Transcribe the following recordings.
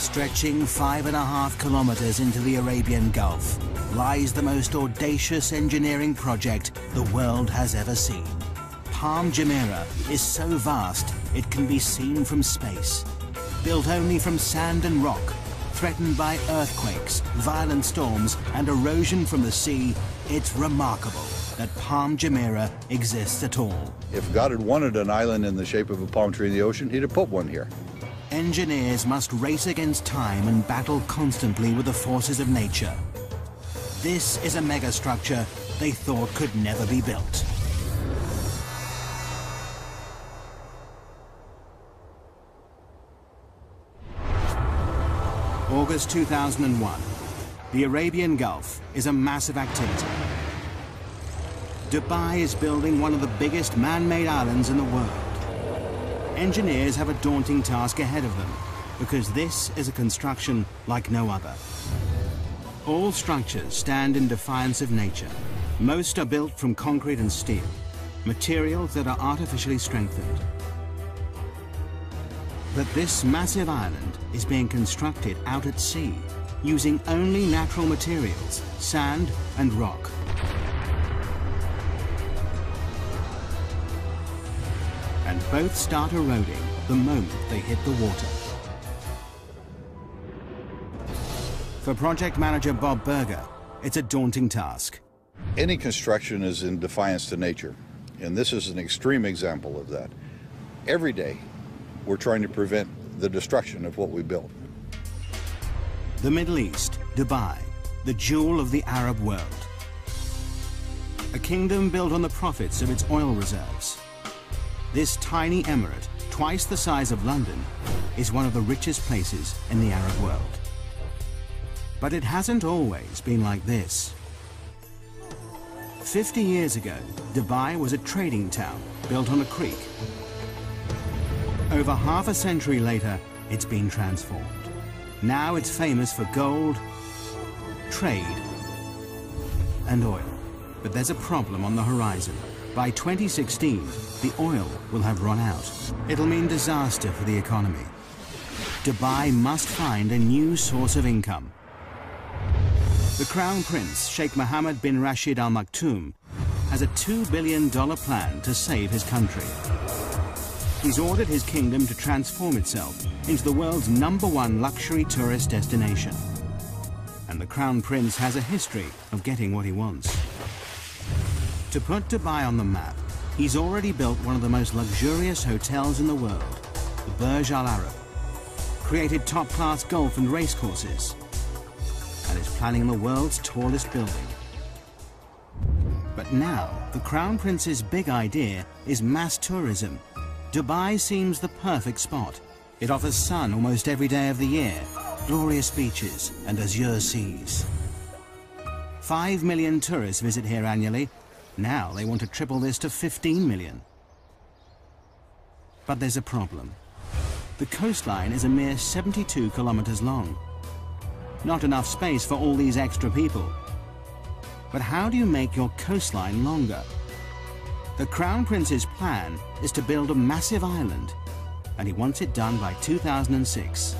Stretching 5.5 kilometers into the Arabian Gulf lies the most audacious engineering project the world has ever seen. Palm Jumeirah is so vast it can be seen from space. Built only from sand and rock, threatened by earthquakes, violent storms and erosion from the sea, it's remarkable that Palm Jumeirah exists at all. If God had wanted an island in the shape of a palm tree in the ocean, he'd have put one here. Engineers must race against time and battle constantly with the forces of nature. This is a megastructure they thought could never be built. August 2001. The Arabian Gulf is a massive activity. Dubai is building one of the biggest man-made islands in the world. Engineers have a daunting task ahead of them because this is a construction like no other. All structures stand in defiance of nature. Most are built from concrete and steel, materials that are artificially strengthened. But this massive island is being constructed out at sea, using only natural materials, sand and rock. And both start eroding the moment they hit the water. For project manager Bob Berger, it's a daunting task. Any construction is in defiance to nature, and this is an extreme example of that. Every day, we're trying to prevent the destruction of what we built. The Middle East, Dubai, the jewel of the Arab world. A kingdom built on the profits of its oil reserves. This tiny emirate, twice the size of London, is one of the richest places in the Arab world. But it hasn't always been like this. 50 years ago, Dubai was a trading town built on a creek. Over half a century later, it's been transformed. Now it's famous for gold, trade, and oil. But there's a problem on the horizon. By 2016, the oil will have run out. It'll mean disaster for the economy. Dubai must find a new source of income. The Crown Prince, Sheikh Mohammed bin Rashid Al Maktoum, has a $2 billion plan to save his country. He's ordered his kingdom to transform itself into the world's #1 luxury tourist destination. And the Crown Prince has a history of getting what he wants. To put Dubai on the map, he's already built one of the most luxurious hotels in the world, the Burj Al Arab, created top-class golf and race courses, and is planning the world's tallest building. But now, the Crown Prince's big idea is mass tourism. Dubai seems the perfect spot. It offers sun almost every day of the year, glorious beaches and azure seas. 5 million tourists visit here annually. Now they want to triple this to 15 million. But there's a problem. The coastline is a mere 72 kilometers long. Not enough space for all these extra people. But how do you make your coastline longer? The Crown Prince's plan is to build a massive island, and he wants it done by 2006.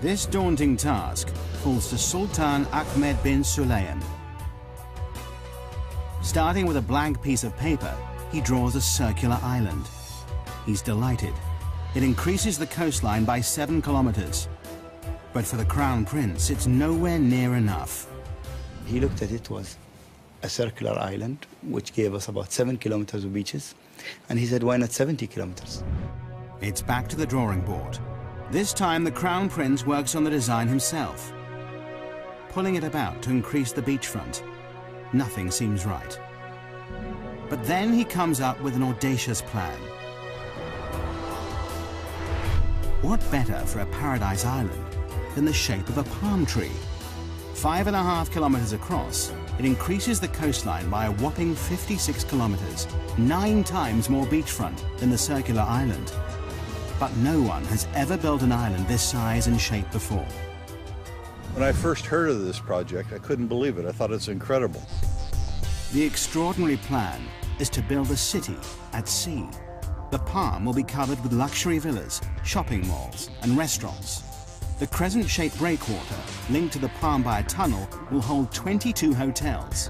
This daunting task falls to Sultan Ahmed bin Sulayem. Starting with a blank piece of paper, he draws a circular island. He's delighted. It increases the coastline by 7 kilometers. But for the Crown Prince, it's nowhere near enough. He looked at it was a circular island, which gave us about 7 kilometers of beaches. And he said, why not 70 kilometers? It's back to the drawing board. This time, the Crown Prince works on the design himself, pulling it about to increase the beachfront. Nothing seems right. But then he comes up with an audacious plan. What better for a paradise island than the shape of a palm tree? 5.5 kilometers across, it increases the coastline by a whopping 56 kilometers, 9 times more beachfront than the circular island. But no one has ever built an island this size and shape before. When I first heard of this project, I couldn't believe it. I thought it's incredible. The extraordinary plan is to build a city at sea. The palm will be covered with luxury villas, shopping malls, and restaurants. The crescent-shaped breakwater, linked to the palm by a tunnel, will hold 22 hotels.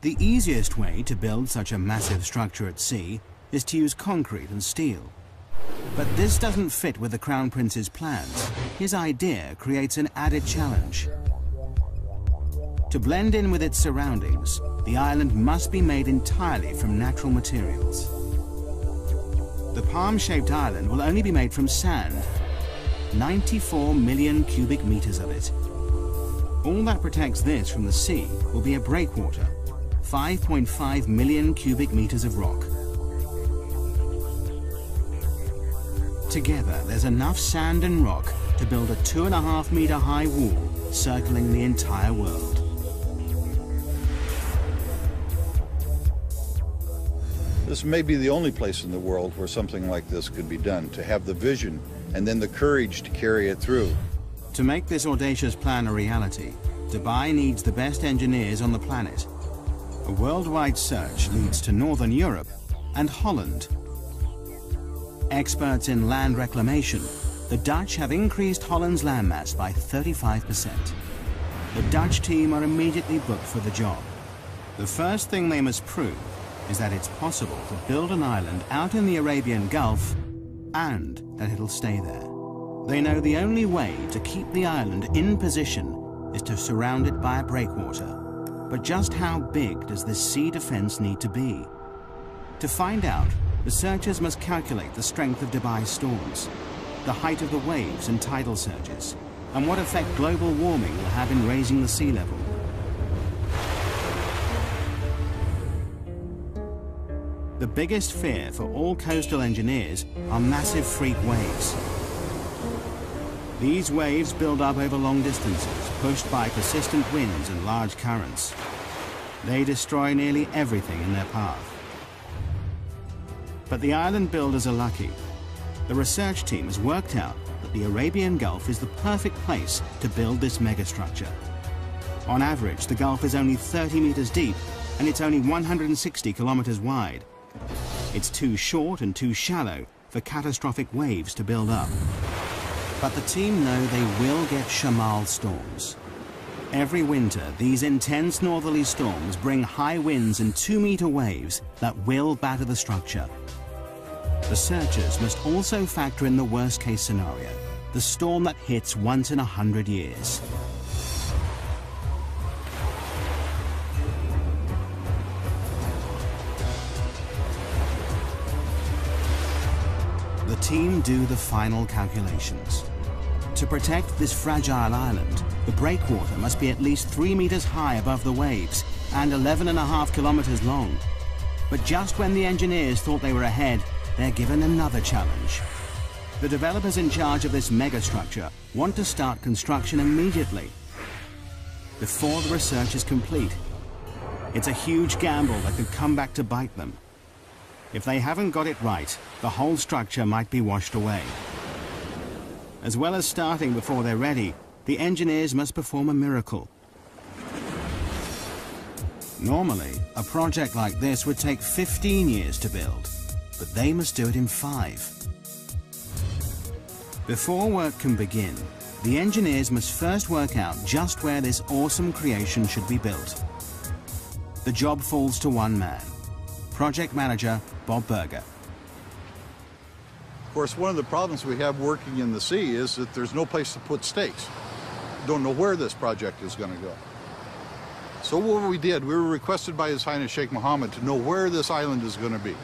The easiest way to build such a massive structure at sea is to use concrete and steel. But this doesn't fit with the Crown Prince's plans. His idea creates an added challenge. To blend in with its surroundings, the island must be made entirely from natural materials. The palm-shaped island will only be made from sand, 94 million cubic meters of it. All that protects this from the sea will be a breakwater, 5.5 million cubic meters of rock. Together, there's enough sand and rock to build a 2.5 meter high wall circling the entire world. This may be the only place in the world where something like this could be done, to have the vision and then the courage to carry it through. To make this audacious plan a reality, Dubai needs the best engineers on the planet. A worldwide search leads to Northern Europe and Holland. Experts in land reclamation, the Dutch have increased Holland's landmass by 35%. The Dutch team are immediately booked for the job. The first thing they must prove is that it's possible to build an island out in the Arabian Gulf and that it'll stay there. They know the only way to keep the island in position is to surround it by a breakwater. But just how big does this sea defense need to be? To find out, researchers must calculate the strength of Dubai's storms, the height of the waves and tidal surges, and what effect global warming will have in raising the sea level. The biggest fear for all coastal engineers are massive freak waves. These waves build up over long distances, pushed by persistent winds and large currents. They destroy nearly everything in their path. But the island builders are lucky. The research team has worked out that the Arabian Gulf is the perfect place to build this megastructure. On average, the Gulf is only 30 meters deep, and it's only 160 kilometers wide. It's too short and too shallow for catastrophic waves to build up. But the team know they will get Shamal storms. Every winter, these intense northerly storms bring high winds and 2-meter waves that will batter the structure. Researchers must also factor in the worst-case scenario, the storm that hits once in 100 years. The team do the final calculations. To protect this fragile island, the breakwater must be at least 3 meters high above the waves and 11.5 kilometers long. But just when the engineers thought they were ahead, they're given another challenge. The developers in charge of this megastructure want to start construction immediately, before the research is complete. It's a huge gamble that could come back to bite them. If they haven't got it right, the whole structure might be washed away. As well as starting before they're ready, the engineers must perform a miracle. Normally, a project like this would take 15 years to build, but they must do it in 5. Before work can begin, the engineers must first work out just where this awesome creation should be built. The job falls to one man, project manager Bob Berger. Of course, one of the problems we have working in the sea is that there's no place to put stakes. Don't know where this project is going to go. So what we did, we were requested by His Highness Sheikh Mohammed to know where this island is going to be.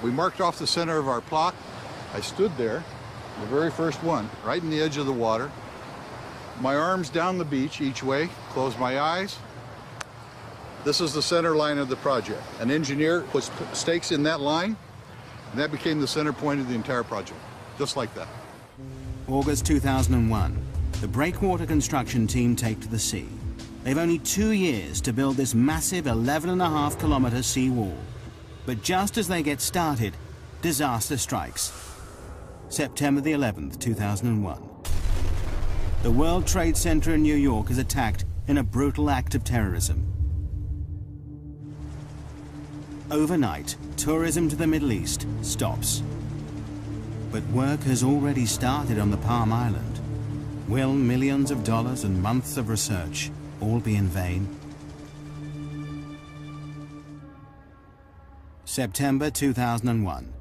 We marked off the center of our plot. I stood there, the very first one, right in the edge of the water. My arms down the beach each way, closed my eyes. This is the center line of the project. An engineer puts stakes in that line, and that became the center point of the entire project, just like that. August 2001, the breakwater construction team take to the sea. They've only 2 years to build this massive 11.5 kilometer sea wall. But just as they get started, disaster strikes. September the 11th, 2001. The World Trade Center in New York is attacked in a brutal act of terrorism. Overnight, tourism to the Middle East stops. But work has already started on the Palm Island. Will millions of dollars and months of research all be in vain? September 2001.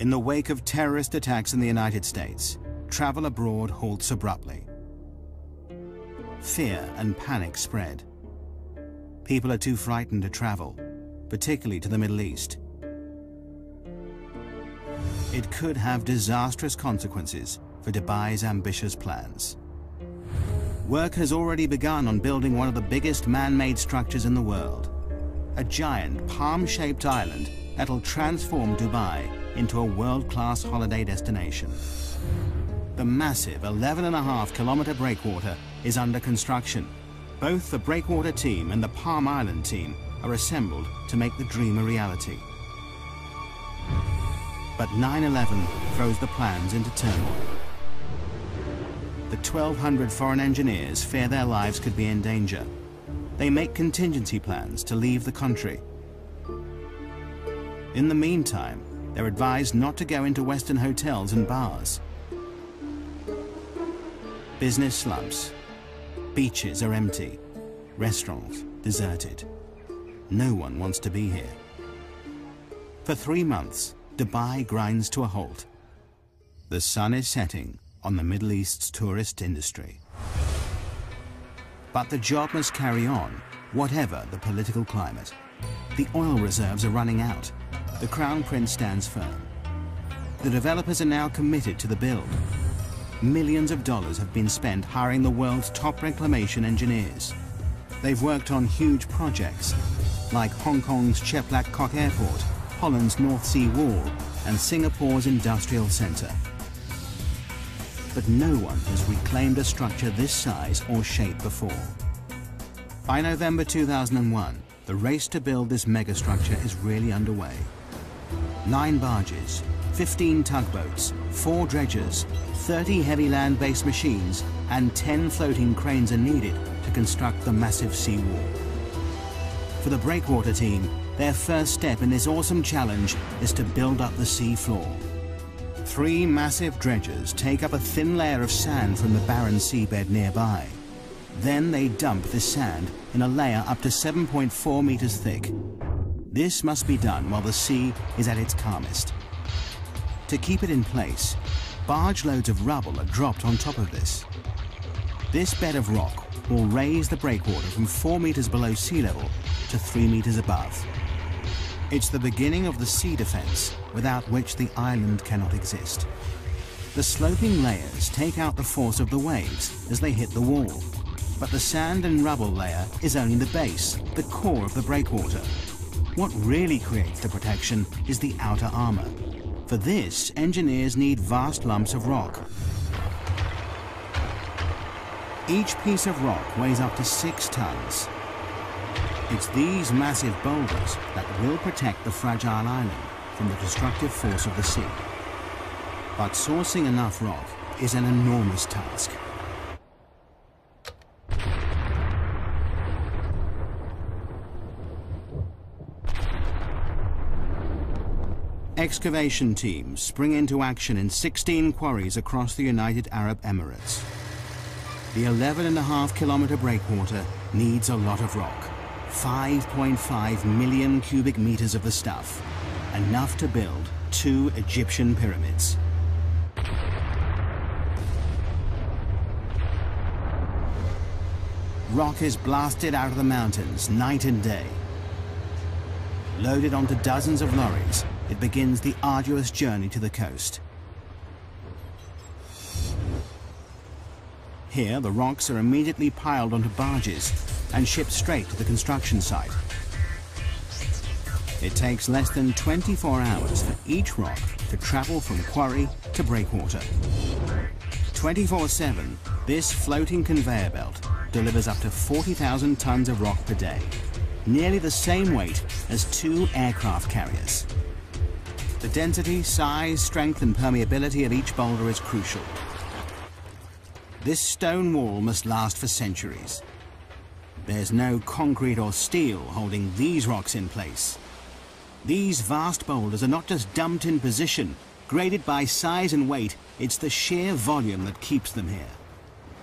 In the wake of terrorist attacks in the United States, travel abroad halts abruptly. Fear and panic spread. People are too frightened to travel, particularly to the Middle East. It could have disastrous consequences for Dubai's ambitious plans. Work has already begun on building one of the biggest man-made structures in the world. A giant palm-shaped island that'll transform Dubai into a world-class holiday destination. The massive 11.5-kilometer breakwater is under construction. Both the breakwater team and the Palm Island team are assembled to make the dream a reality. But 9/11 throws the plans into turmoil. The 1,200 foreign engineers fear their lives could be in danger. They make contingency plans to leave the country. In the meantime, they're advised not to go into Western hotels and bars. Business slumps. Beaches are empty. Restaurants deserted. No one wants to be here. For 3 months, Dubai grinds to a halt. The sun is setting on the Middle East's tourist industry. But the job must carry on, whatever the political climate. The oil reserves are running out. The Crown Prince stands firm. The developers are now committed to the build. Millions of dollars have been spent hiring the world's top reclamation engineers. They've worked on huge projects, like Hong Kong's Cheplak Kok Airport, Holland's North Sea Wall, and Singapore's Industrial Centre. But no one has reclaimed a structure this size or shape before. By November 2001, the race to build this megastructure is really underway. 9 barges, 15 tugboats, 4 dredgers, 30 heavy land-based machines, and 10 floating cranes are needed to construct the massive seawall. For the breakwater team, their first step in this awesome challenge is to build up the sea floor. 3 massive dredgers take up a thin layer of sand from the barren seabed nearby. Then they dump this sand in a layer up to 7.4 meters thick. This must be done while the sea is at its calmest. To keep it in place, barge loads of rubble are dropped on top of this. This bed of rock will raise the breakwater from 4 meters below sea level to 3 meters above. It's the beginning of the sea defense, without which the island cannot exist. The sloping layers take out the force of the waves as they hit the wall. But the sand and rubble layer is only the base, the core of the breakwater. What really creates the protection is the outer armor. For this, engineers need vast lumps of rock. Each piece of rock weighs up to 6 tons. It's these massive boulders that will protect the fragile island from the destructive force of the sea. But sourcing enough rock is an enormous task. Excavation teams spring into action in 16 quarries across the United Arab Emirates. The 11.5-kilometer breakwater needs a lot of rock. 5.5 million cubic meters of the stuff, enough to build 2 Egyptian pyramids. Rock is blasted out of the mountains night and day. Loaded onto dozens of lorries, it begins the arduous journey to the coast. Here, the rocks are immediately piled onto barges and shipped straight to the construction site. It takes less than 24 hours for each rock to travel from quarry to breakwater. 24/7, this floating conveyor belt delivers up to 40,000 tons of rock per day, nearly the same weight as 2 aircraft carriers. The density, size, strength, and permeability of each boulder is crucial. This stone wall must last for centuries. There's no concrete or steel holding these rocks in place. These vast boulders are not just dumped in position, Graded by size and weight, it's the sheer volume that keeps them here.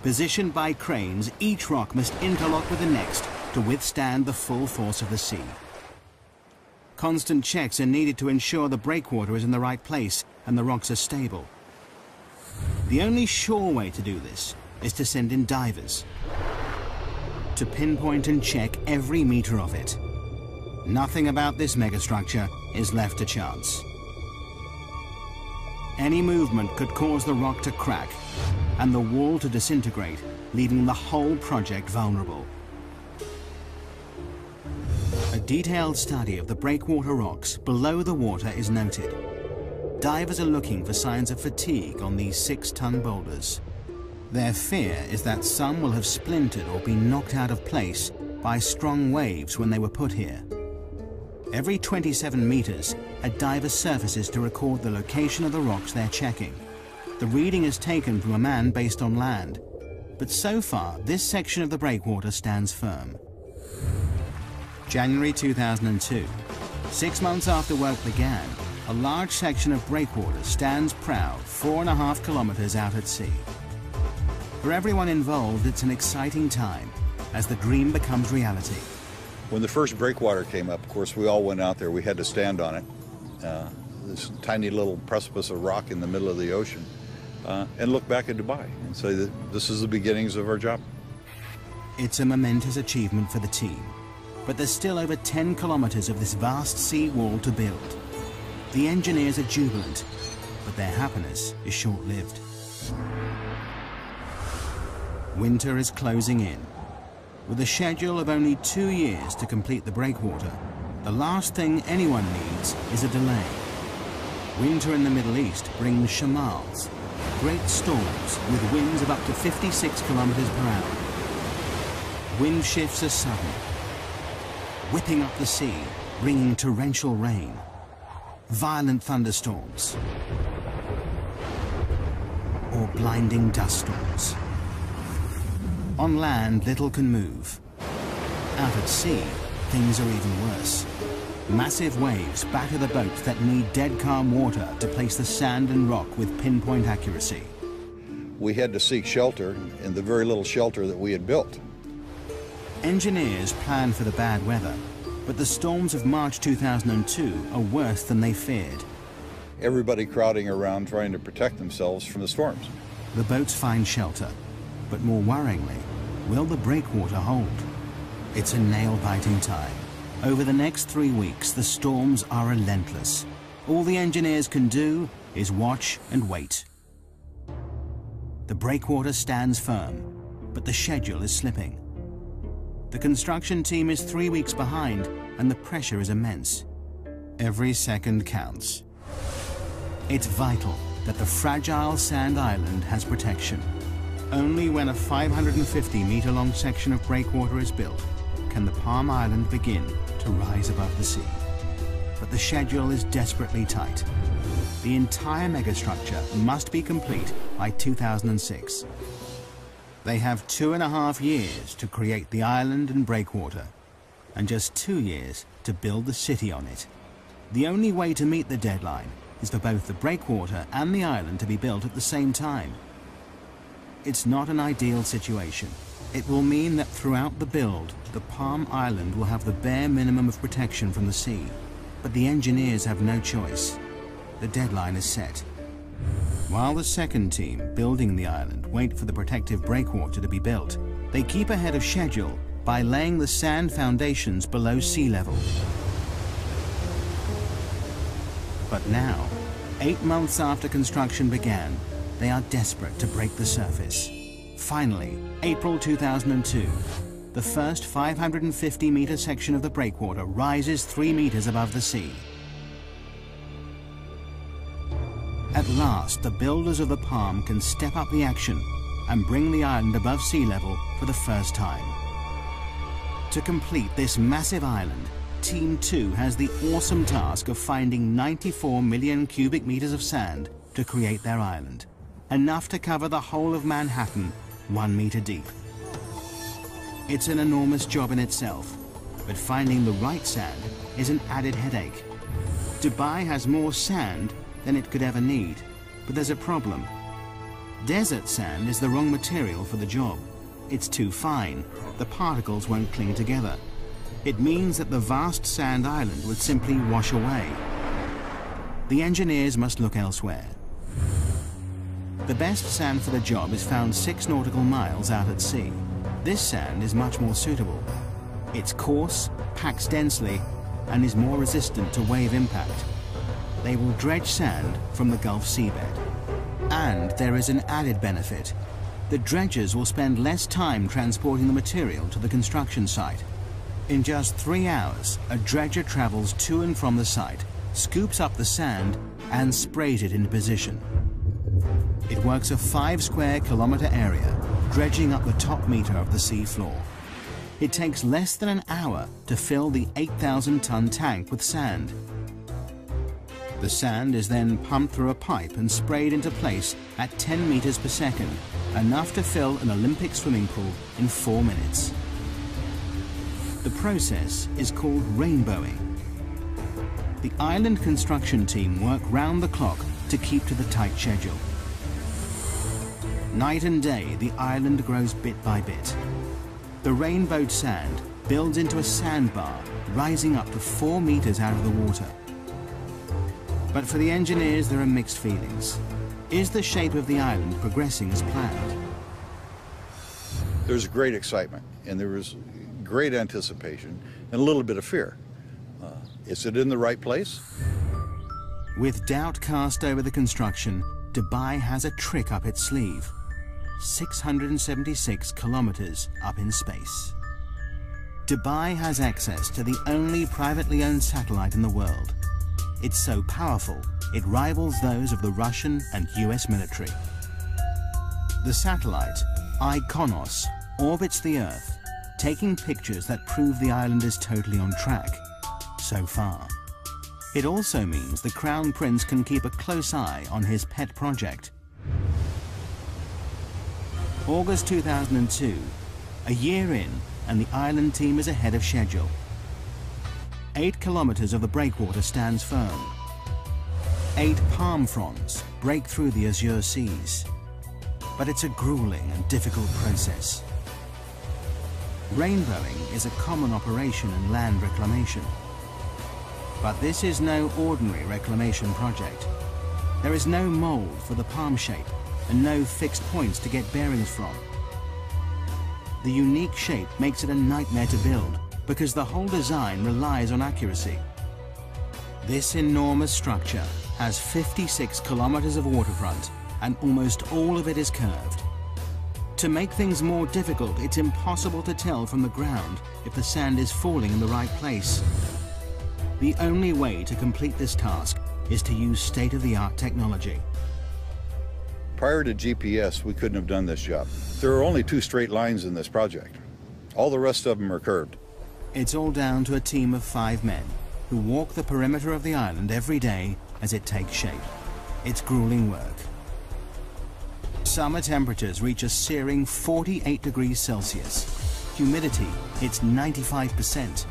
Positioned by cranes, each rock must interlock with the next to withstand the full force of the sea. Constant checks are needed to ensure the breakwater is in the right place and the rocks are stable. The only sure way to do this is to send in divers to pinpoint and check every meter of it. Nothing about this megastructure is left to chance. Any movement could cause the rock to crack and the wall to disintegrate, leaving the whole project vulnerable. A detailed study of the breakwater rocks below the water is noted. Divers are looking for signs of fatigue on these 6-ton boulders. Their fear is that some will have splintered or been knocked out of place by strong waves when they were put here. Every 27 meters, a diver surfaces to record the location of the rocks they're checking. The reading is taken from a man based on land, but so far this section of the breakwater stands firm. January 2002. 6 months after work began, a large section of breakwater stands proud 4.5 kilometers out at sea. For everyone involved, it's an exciting time as the dream becomes reality. When the first breakwater came up, of course, we all went out there. We had to stand on it. This tiny little precipice of rock in the middle of the ocean, and look back at Dubai and say that this is the beginnings of our job. It's a momentous achievement for the team, but there's still over 10 kilometers of this vast sea wall to build. The engineers are jubilant, but their happiness is short-lived. Winter is closing in. With a schedule of only 2 years to complete the breakwater, the last thing anyone needs is a delay. Winter in the Middle East brings shamals, great storms with winds of up to 56 kilometers per hour. Wind shifts are sudden, whipping up the sea, bringing torrential rain, violent thunderstorms, or blinding dust storms. On land, little can move. Out at sea, things are even worse. Massive waves batter the boats that need dead calm water to place the sand and rock with pinpoint accuracy. We had to seek shelter in the very little shelter that we had built. Engineers planned for the bad weather, but the storms of March 2002 are worse than they feared. Everybody crowding around trying to protect themselves from the storms. The boats find shelter, but more worryingly, will the breakwater hold? It's a nail-biting time. Over the next 3 weeks, the storms are relentless. All the engineers can do is watch and wait. The breakwater stands firm, but the schedule is slipping. The construction team is 3 weeks behind, and the pressure is immense. Every second counts. It's vital that the fragile sand island has protection. Only when a 550-meter-long section of breakwater is built can the Palm Island begin to rise above the sea. But the schedule is desperately tight. The entire megastructure must be complete by 2006. They have 2.5 years to create the island and breakwater, and just 2 years to build the city on it. The only way to meet the deadline is for both the breakwater and the island to be built at the same time. It's not an ideal situation. It will mean that throughout the build, the Palm Island will have the bare minimum of protection from the sea. But the engineers have no choice. The deadline is set. While the second team, building the island, wait for the protective breakwater to be built, they keep ahead of schedule by laying the sand foundations below sea level. But now, 8 months after construction began, they are desperate to break the surface. Finally, April 2002, the first 550-meter section of the breakwater rises 3 meters above the sea. At last, the builders of the Palm can step up the action and bring the island above sea level for the first time. To complete this massive island, Team 2 has the awesome task of finding 94 million cubic meters of sand to create their island, enough to cover the whole of Manhattan 1 meter deep. It's an enormous job in itself, but finding the right sand is an added headache. Dubai has more sand than it could ever need. But there's a problem. Desert sand is the wrong material for the job. It's too fine. The particles won't cling together. It means that the vast sand island would simply wash away. The engineers must look elsewhere. The best sand for the job is found 6 nautical miles out at sea. This sand is much more suitable. It's coarse, packs densely, and is more resistant to wave impact. They will dredge sand from the Gulf seabed. And there is an added benefit. The dredgers will spend less time transporting the material to the construction site. In just 3 hours, a dredger travels to and from the site, scoops up the sand, and sprays it into position. It works a 5 square kilometer area, dredging up the top meter of the sea floor. It takes less than an hour to fill the 8,000-ton tank with sand. The sand is then pumped through a pipe and sprayed into place at 10 meters per second, enough to fill an Olympic swimming pool in 4 minutes. The process is called rainbowing. The island construction team work round the clock to keep to the tight schedule. Night and day, the island grows bit by bit. The rainbowed sand builds into a sandbar, rising up to 4 meters out of the water. But for the engineers, there are mixed feelings. Is the shape of the island progressing as planned? There's great excitement, and there was great anticipation and a little bit of fear. Is it in the right place? With doubt cast over the construction, Dubai has a trick up its sleeve. 676 kilometers up in space. Dubai has access to the only privately owned satellite in the world. It's so powerful, it rivals those of the Russian and US military. The satellite, IKONOS, orbits the Earth, taking pictures that prove the island is totally on track, so far. It also means the Crown Prince can keep a close eye on his pet project. August 2002, a year in, and the island team is ahead of schedule. 8 kilometers of the breakwater stands firm. 8 palm fronds break through the azure seas. But it's a grueling and difficult process. Rainbowing is a common operation in land reclamation. But this is no ordinary reclamation project. There is no mold for the palm shape and no fixed points to get bearings from. The unique shape makes it a nightmare to build because the whole design relies on accuracy. This enormous structure has 56 kilometers of waterfront and almost all of it is curved. To make things more difficult, it's impossible to tell from the ground if the sand is falling in the right place. The only way to complete this task is to use state-of-the-art technology. Prior to GPS, we couldn't have done this job. There are only 2 straight lines in this project. All the rest of them are curved. It's all down to a team of 5 men who walk the perimeter of the island every day as it takes shape. It's grueling work. Summer temperatures reach a searing 48 degrees Celsius. Humidity hits 95%.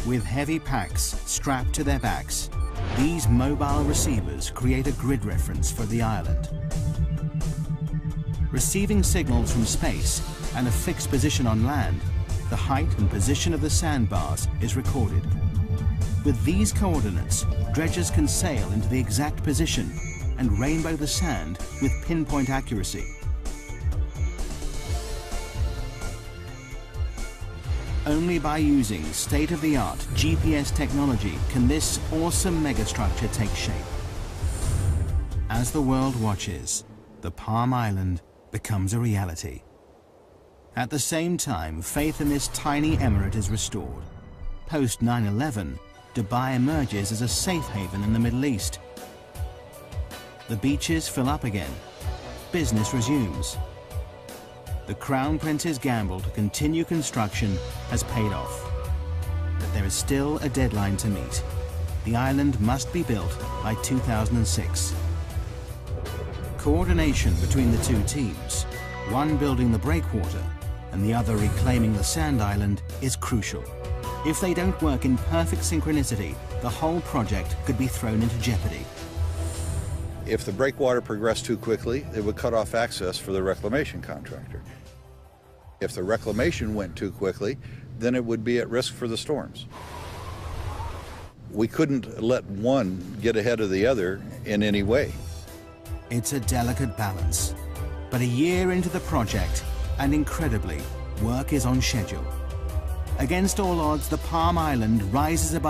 With heavy packs strapped to their backs, these mobile receivers create a grid reference for the island. Receiving signals from space and a fixed position on land, the height and position of the sandbars is recorded. With these coordinates, dredgers can sail into the exact position and rainbow the sand with pinpoint accuracy. Only by using state-of-the-art GPS technology can this awesome megastructure take shape. As the world watches, the Palm Island becomes a reality. At the same time, faith in this tiny emirate is restored. Post 9/11, Dubai emerges as a safe haven in the Middle East. The beaches fill up again. Business resumes. The Crown Prince's gamble to continue construction has paid off. But there is still a deadline to meet. The island must be built by 2006. Coordination between the 2 teams, one building the breakwater and the other reclaiming the sand island, is crucial. If they don't work in perfect synchronicity, the whole project could be thrown into jeopardy. If the breakwater progressed too quickly, it would cut off access for the reclamation contractor. If the reclamation went too quickly, then it would be at risk for the storms. We couldn't let one get ahead of the other in any way. It's a delicate balance, but a year into the project, and incredibly, work is on schedule. Against all odds, the Palm Island rises above